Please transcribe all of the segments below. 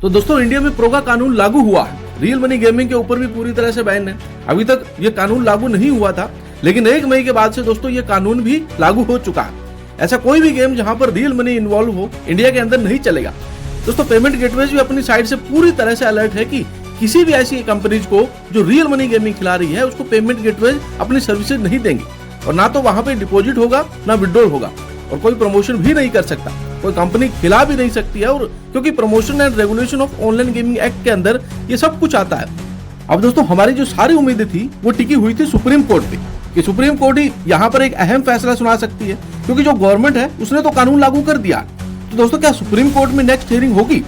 तो दोस्तों इंडिया में प्रो का कानून लागू हुआ है। रियल मनी गेमिंग के ऊपर भी पूरी तरह से बैन है। अभी तक ये कानून लागू नहीं हुआ था, लेकिन 1 मई के बाद से दोस्तों ये कानून भी लागू हो चुका है। ऐसा कोई भी गेम जहां पर रियल मनी इन्वॉल्व हो इंडिया के अंदर नहीं चलेगा। दोस्तों पेमेंट गेटवेज भी अपनी साइड से पूरी तरह से अलर्ट है कि किसी भी ऐसी कंपनीज को जो रियल मनी गेमिंग खिला रही है उसको पेमेंट गेटवेज अपनी सर्विसेज नहीं देंगे, और ना तो वहां पे डिपॉजिट होगा ना विड्रॉल होगा, और कोई प्रमोशन भी नहीं कर सकता, कोई कंपनी खिला भी नहीं सकती है। और क्योंकि promotion and regulation of online gaming act के अंदर ये सब कुछ आता है। अब दोस्तों हमारी जो सारी उम्मीदें थी वो टिकी हुई थी सुप्रीम कोर्ट पे कि सुप्रीम कोर्ट ही यहाँ पर एक अहम फैसला सुना सकती है, क्योंकि जो गवर्नमेंट है उसने तो कानून लागू कर दिया। तो दोस्तों क्या सुप्रीम कोर्ट में नेक्स्ट हियरिंग होगी?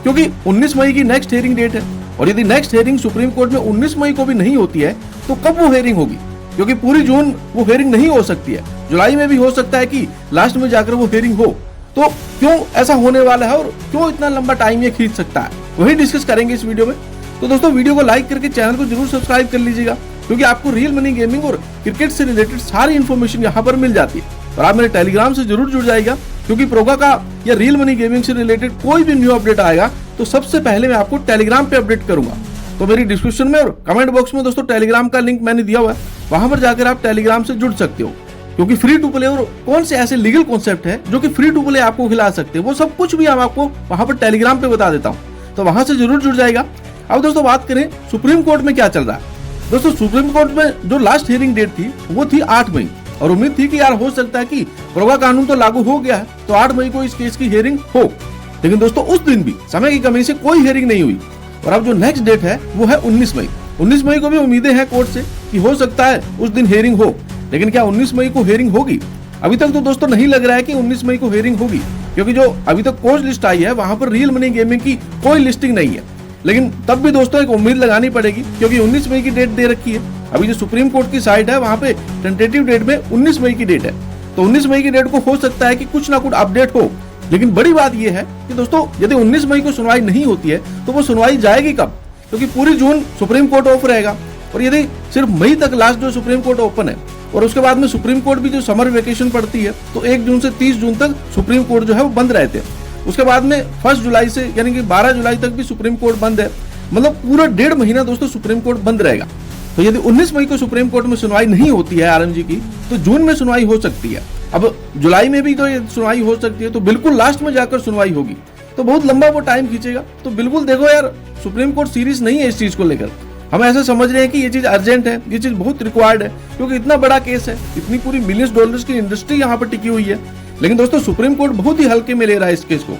क्योंकि 19 मई की नेक्स्ट हियरिंग डेट है, और यदि नेक्स्ट हियरिंग सुप्रीम कोर्ट में 19 मई को भी नहीं होती है तो कब वो हियरिंग होगी? क्योंकि पूरी जून वो हियरिंग नहीं हो सकती है, जुलाई में भी हो सकता है कि लास्ट में जाकर वो हियरिंग हो। तो क्यों ऐसा होने वाला है और क्यों इतना लंबा टाइम ये खींच सकता है, वही डिस्कस करेंगे इस वीडियो में। तो दोस्तों वीडियो को लाइक करके चैनल को जरूर सब्सक्राइब कर लीजिएगा, क्योंकि आपको रियल मनी गेमिंग और क्रिकेट से रिलेटेड सारी इन्फॉर्मेशन यहाँ पर मिल जाती है। और आप मेरे टेलीग्राम से जरूर जुड़ जाएगा, क्योंकि प्रोगा का या रियल मनी गेमिंग से रिलेटेड कोई भी न्यू अपडेट आएगा तो सबसे पहले मैं आपको टेलीग्राम पे अपडेट करूंगा। तो मेरी डिस्क्रिप्शन में और कमेंट बॉक्स में दोस्तों टेलीग्राम का लिंक मैंने दिया हुआ है, वहां पर जाकर आप टेलीग्राम से जुड़ सकते हो। क्योंकि फ्री टू प्ले और कौन से ऐसे लीगल कॉन्सेप्ट है जो कि फ्री टू प्ले आपको खिला सकते हैं, वो सब कुछ भी हम आपको वहां पर टेलीग्राम पे बता देता हूँ, तो वहां से जरूर जुड़ जाएगा। अब दोस्तों बात करें सुप्रीम कोर्ट में क्या चल रहा है। दोस्तों सुप्रीम कोर्ट में जो लास्ट हियरिंग डेट थी वो थी 8 मई, और उम्मीद थी कि यार हो सकता है कि प्रोगा कानून तो लागू हो गया है तो 8 मई को इस केस की हियरिंग हो। लेकिन दोस्तों उस दिन भी समय की कमी से कोई हियरिंग नहीं हुई, और अब जो नेक्स्ट डेट है वो है 19 मई। 19 मई को भी उम्मीदें हैं कोर्ट से कि हो सकता है उस दिन हियरिंग हो, लेकिन क्या 19 मई को हियरिंग होगी? अभी तक तो दोस्तों नहीं लग रहा है कि 19 मई को हियरिंग होगी, क्योंकि जो अभी तक कोर्ट लिस्ट आई है वहां पर रियल मनी गेमिंग की कोई लिस्टिंग नहीं है। लेकिन तब भी दोस्तों एक उम्मीद लगानी पड़ेगी, क्योंकि 19 मई की डेट दे रखी है। अभी जो सुप्रीम कोर्ट की साइड है वहां पे टेंटेटिव डेट में 19 मई की डेट है, तो 19 मई की डेट को हो सकता है कि कुछ ना कुछ अपडेट हो। लेकिन बड़ी बात यह है कि दोस्तों यदि 19 मई को सुनवाई नहीं होती है तो वो सुनवाई जाएगी कब? क्योंकि पूरी जून सुप्रीम कोर्ट ऑफ रहेगा, और यदि सिर्फ मई तक लास्ट जो सुप्रीम कोर्ट ओपन है, और उसके बाद में सुप्रीम कोर्ट भी जो समर वेकेशन पड़ती है तो 1 जून से 30 जून तक सुप्रीम कोर्ट जो है वो बंद रहते हैं। उसके बाद में 1 जुलाई से यानी कि 12 जुलाई तक भी सुप्रीम कोर्ट बंद है, मतलब पूरा 1.5 महीना दोस्तों सुप्रीम कोर्ट बंद रहेगा। तो यदि 19 मई को सुप्रीम कोर्ट में सुनवाई नहीं होती है आरएमजी की, तो जून में सुनवाई हो सकती है। अब जुलाई में भी तो ये सुनवाई हो सकती है, तो बिल्कुल लास्ट में जाकर सुनवाई होगी, तो बहुत लंबा वो टाइम खींचेगा। तो बिल्कुल देखो यार, सुप्रीम कोर्ट सीरियस नहीं है इस चीज को लेकर। हम ऐसा समझ रहे हैं कि ये चीज अर्जेंट है, ये चीज बहुत रिक्वायर्ड है, क्योंकि इतना बड़ा केस है, इतनी पूरी मिलियंस डॉलर्स की इंडस्ट्री यहाँ पर टिकी हुई है। लेकिन दोस्तों सुप्रीम कोर्ट बहुत ही हल्के में ले रहा है इस केस को।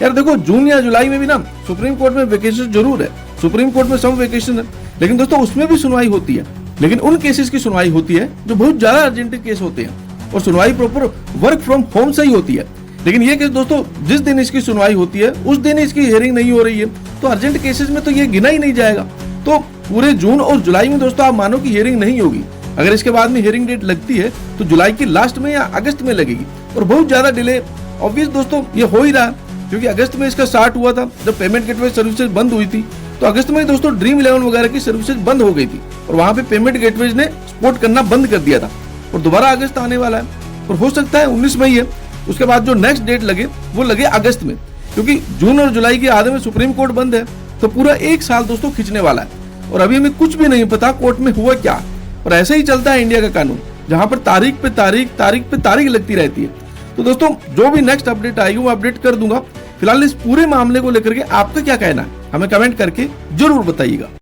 यार देखो जून या जुलाई में भी ना सुप्रीम कोर्ट में वेकेशन जरूर है, सुप्रीम कोर्ट में सम वेकेशन है, लेकिन दोस्तों उसमें भी सुनवाई होती है। लेकिन उन केसेस की सुनवाई होती है जो बहुत ज्यादा अर्जेंट केस होते हैं, और सुनवाई प्रॉपर वर्क फ्रॉम होम से ही होती है। लेकिन ये केस दोस्तों जिस दिन इसकी सुनवाई होती है उस दिन इसकी हियरिंग नहीं हो रही है, तो अर्जेंट केसेस में तो ये गिना ही नहीं जाएगा। तो पूरे जून और जुलाई में दोस्तों आप मानो कि हियरिंग नहीं होगी। अगर इसके बाद में हियरिंग डेट लगती है तो जुलाई की लास्ट में या अगस्त में लगेगी, और बहुत ज्यादा डिले ऑब्वियस दोस्तों ये हो ही रहा है, क्योंकि अगस्त में इसका स्टार्ट हुआ था जब पेमेंट गेटवे सर्विसेज बंद हुई थी। तो अगस्त में दोस्तों ड्रीम 11 वगैरह की सर्विसेज बंद हो गई थी, और वहां पे पेमेंट गेटवेज ने सपोर्ट करना बंद कर दिया था, और दोबारा अगस्त आने वाला है, और हो सकता है 19 मई है, उसके बाद जो नेक्स्ट डेट लगे वो लगे अगस्त में, क्योंकि जून और जुलाई के आधे में सुप्रीम कोर्ट बंद है। तो पूरा 1 साल दोस्तों खींचने वाला है, और अभी हमें कुछ भी नहीं पता कोर्ट में हुआ क्या। और ऐसे ही चलता है इंडिया का कानून, जहां पर तारीख पे तारीख लगती रहती है। तो दोस्तों जो भी नेक्स्ट अपडेट आएगी वो अपडेट कर दूंगा। फिलहाल इस पूरे मामले को लेकर के आपका क्या कहना है हमें कमेंट करके जरूर बताइएगा।